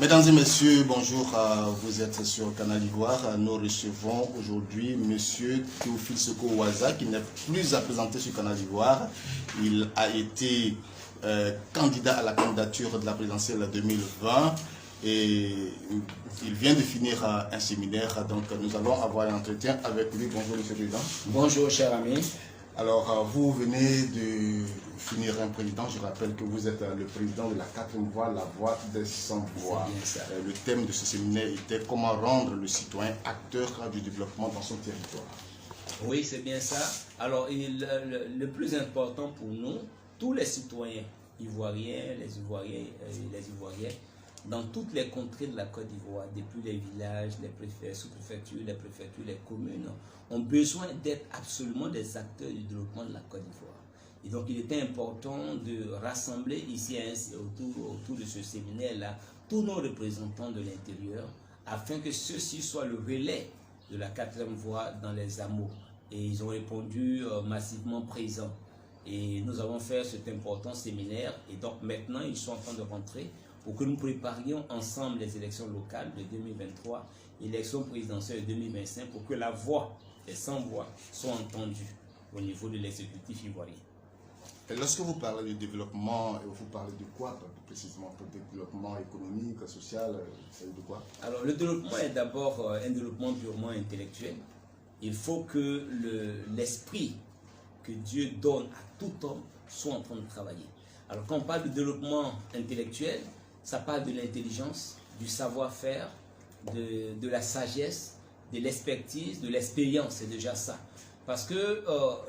Mesdames et messieurs, bonjour, vous êtes sur Canal Ivoire. Nous recevons aujourd'hui monsieur Théophile Seko Ouaza qui n'est plus à présenter sur Canal Ivoire. Il a été candidat à la candidature de la présidentielle 2020 et il vient de finir un séminaire. Donc nous allons avoir un entretien avec lui. Bonjour monsieur le président. Bonjour cher ami. Alors vous venez de finir un président, je rappelle que vous êtes le président de la 4e voie, la voie des sans-voix. Le thème de ce séminaire était comment rendre le citoyen acteur du développement dans son territoire. Oui, c'est bien ça. Alors le plus important pour nous, tous les citoyens ivoiriens, les Ivoiriens, dans toutes les contrées de la Côte d'Ivoire, depuis les villages, les sous-préfectures, les préfectures, les communes, ont besoin d'être absolument des acteurs du développement de la Côte d'Ivoire. Et donc il était important de rassembler ici autour de ce séminaire-là tous nos représentants de l'intérieur afin que ceux-ci soient le relais de la 4e voie dans les hameaux. Et ils ont répondu massivement présents. Et nous avons fait cet important séminaire et donc maintenant ils sont en train de rentrer pour que nous préparions ensemble les élections locales de 2023 et l'élection présidentielle de 2025 pour que la voix des sans-voix soit entendue au niveau de l'exécutif ivoirien. Et lorsque vous parlez du développement, vous parlez de quoi précisément? Pour le développement économique, social, c'est de quoi? Alors le développement est d'abord un développement purement intellectuel. Il faut que l'esprit que Dieu donne à tout homme soit en train de travailler. Alors quand on parle de développement intellectuel, ça parle de l'intelligence, du savoir-faire, de la sagesse, de l'expertise, de l'expérience, c'est déjà ça. Parce que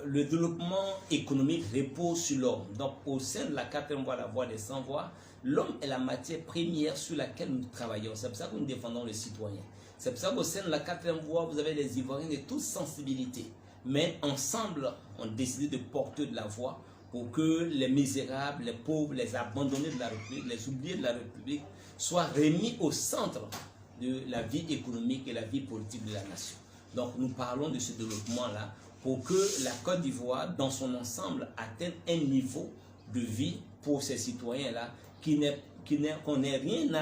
le développement économique repose sur l'homme. Donc au sein de la 4e voie, la voie des sans-voix, l'homme est la matière première sur laquelle nous travaillons. C'est pour ça que nous défendons le citoyen. C'est pour ça qu'au sein de la 4e voie, vous avez les Ivoiriens de toute sensibilité. Mais ensemble, on décide de porter de la voix pour que les misérables, les pauvres, les abandonnés de la République, les oubliés de la République soient remis au centre de la vie économique et la vie politique de la nation. Donc nous parlons de ce développement-là pour que la Côte d'Ivoire, dans son ensemble, atteigne un niveau de vie pour ces citoyens-là qu'on n'ait rien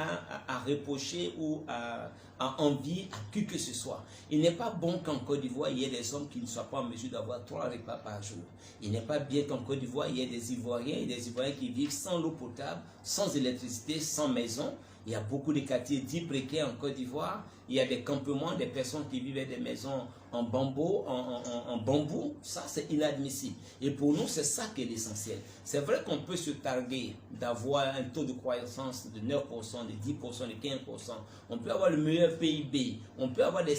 à reprocher ou à envier à qui que ce soit. Il n'est pas bon qu'en Côte d'Ivoire, il y ait des hommes qui ne soient pas en mesure d'avoir 3 repas par jour. Il n'est pas bien qu'en Côte d'Ivoire, il y ait des Ivoiriens et des Ivoiriens qui vivent sans l'eau potable, sans électricité, sans maison. Il y a beaucoup de quartiers dits précaires en Côte d'Ivoire. Il y a des campements, des personnes qui vivent dans des maisons en bambou. Ça, c'est inadmissible. Et pour nous, c'est ça qui est l'essentiel. C'est vrai qu'on peut se targuer d'avoir un taux de croissance de 9%, de 10%, de 15%. On peut avoir le meilleur PIB. On peut avoir des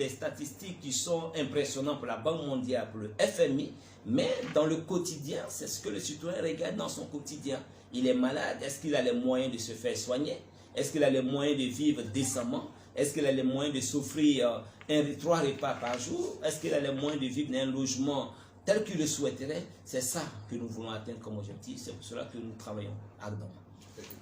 statistiques qui sont impressionnantes pour la Banque mondiale, pour le FMI. Mais dans le quotidien, c'est ce que le citoyen regarde dans son quotidien. Il est malade. Est-ce qu'il a les moyens de se faire soigner? Est-ce qu'il a les moyens de vivre décemment? Est-ce qu'il a les moyens de s'offrir 3 repas par jour? Est-ce qu'il a les moyens de vivre dans un logement tel qu'il le souhaiterait? C'est ça que nous voulons atteindre comme objectif. C'est pour cela que nous travaillons ardemment.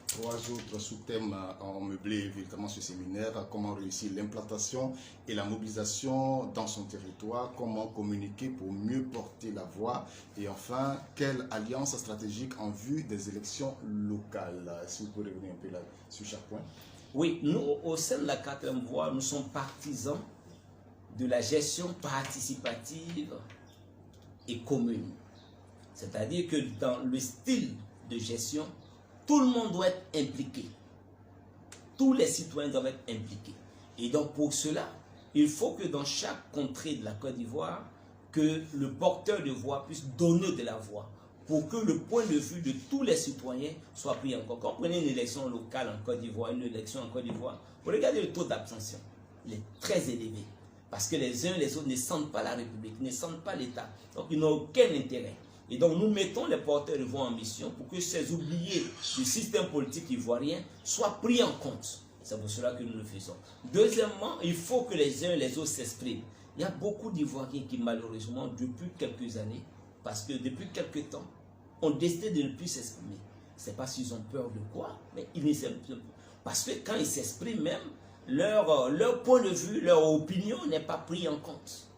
3 autres sous-thèmes ont meublé évidemment ce séminaire. Comment réussir l'implantation et la mobilisation dans son territoire, comment communiquer pour mieux porter la voix, et enfin, quelle alliance stratégique en vue des élections locales. Si vous pouvez revenir un peu là sur chaque point. Oui, nous, au sein de la 4e voie, nous sommes partisans de la gestion participative et commune. C'est-à-dire que dans le style de gestion, tout le monde doit être impliqué. Tous les citoyens doivent être impliqués. Et donc pour cela, il faut que dans chaque contrée de la Côte d'Ivoire, que le porteur de voix puisse donner de la voix pour que le point de vue de tous les citoyens soit pris en compte. Quand vous prenez une élection locale en Côte d'Ivoire, une élection en Côte d'Ivoire, vous regardez le taux d'abstention. Il est très élevé. Parce que les uns et les autres ne sentent pas la République, ne sentent pas l'État. Donc ils n'ont aucun intérêt. Et donc nous mettons les porteurs de voix en mission pour que ces oubliés du système politique ivoirien soient pris en compte. C'est pour cela que nous le faisons. Deuxièmement, il faut que les uns et les autres s'expriment. Il y a beaucoup d'Ivoiriens qui malheureusement, depuis quelques années, parce que depuis quelques temps, ont décidé de ne plus s'exprimer. Ce n'est pas s'ils ont peur de quoi, mais ils ne s'expriment pas. Parce que quand ils s'expriment même, leur point de vue, leur opinion n'est pas pris en compte.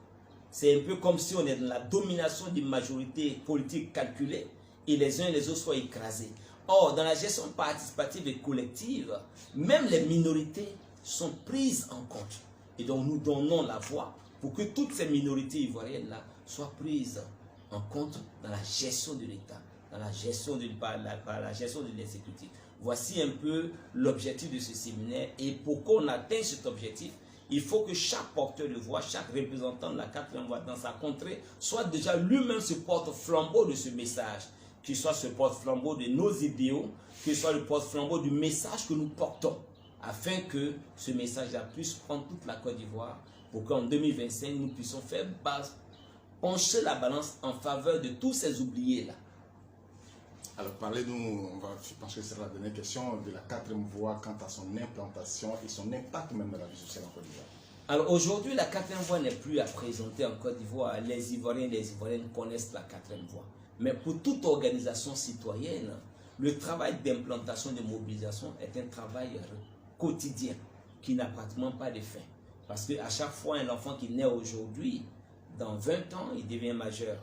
C'est un peu comme si on est dans la domination d'une majorité politique calculée et les uns et les autres soient écrasés. Or, dans la gestion participative et collective, même les minorités sont prises en compte. Et donc, nous donnons la voix pour que toutes ces minorités ivoiriennes-là soient prises en compte dans la gestion de l'État, dans la gestion de l'exécutif. Voici un peu l'objectif de ce séminaire. Et pour qu'on atteigne cet objectif, il faut que chaque porteur de voix, chaque représentant de la 4e voix dans sa contrée, soit déjà lui-même ce porte-flambeau de ce message, qu'il soit ce porte-flambeau de nos idéaux, qu'il soit le porte-flambeau du message que nous portons, afin que ce message-là puisse prendre toute la Côte d'Ivoire, pour qu'en 2025, nous puissions faire pencher la balance en faveur de tous ces oubliés-là. Alors, parlez-nous, on va pencher sur la dernière question, de la 4e voie quant à son implantation et son impact même dans la vie sociale en Côte d'Ivoire. Alors aujourd'hui, la 4e voie n'est plus à présenter en Côte d'Ivoire. Les Ivoiriens et les Ivoiriennes connaissent la 4e voie. Mais pour toute organisation citoyenne, le travail d'implantation, de mobilisation est un travail quotidien qui n'a pratiquement pas de fin. Parce qu'à chaque fois, un enfant qui naît aujourd'hui, dans 20 ans, il devient majeur.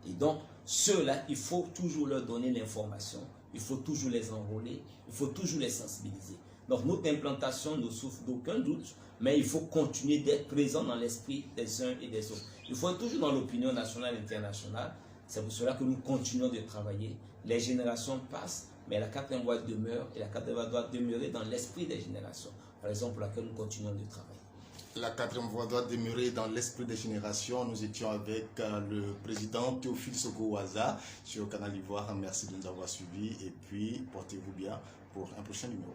Et donc, ceux-là, il faut toujours leur donner l'information, il faut toujours les enrôler, il faut toujours les sensibiliser. Donc, notre implantation ne souffre d'aucun doute, mais il faut continuer d'être présent dans l'esprit des uns et des autres. Il faut être toujours dans l'opinion nationale et internationale. C'est pour cela que nous continuons de travailler. Les générations passent, mais la 4e voie demeure, et la 4e voie doit demeurer dans l'esprit des générations. Raison pour laquelle nous continuons de travailler. La 4e voie doit demeurer dans l'esprit des générations. Nous étions avec le président Théophile Soko-Ouaza sur Canal Ivoire. Merci de nous avoir suivis et puis portez-vous bien pour un prochain numéro.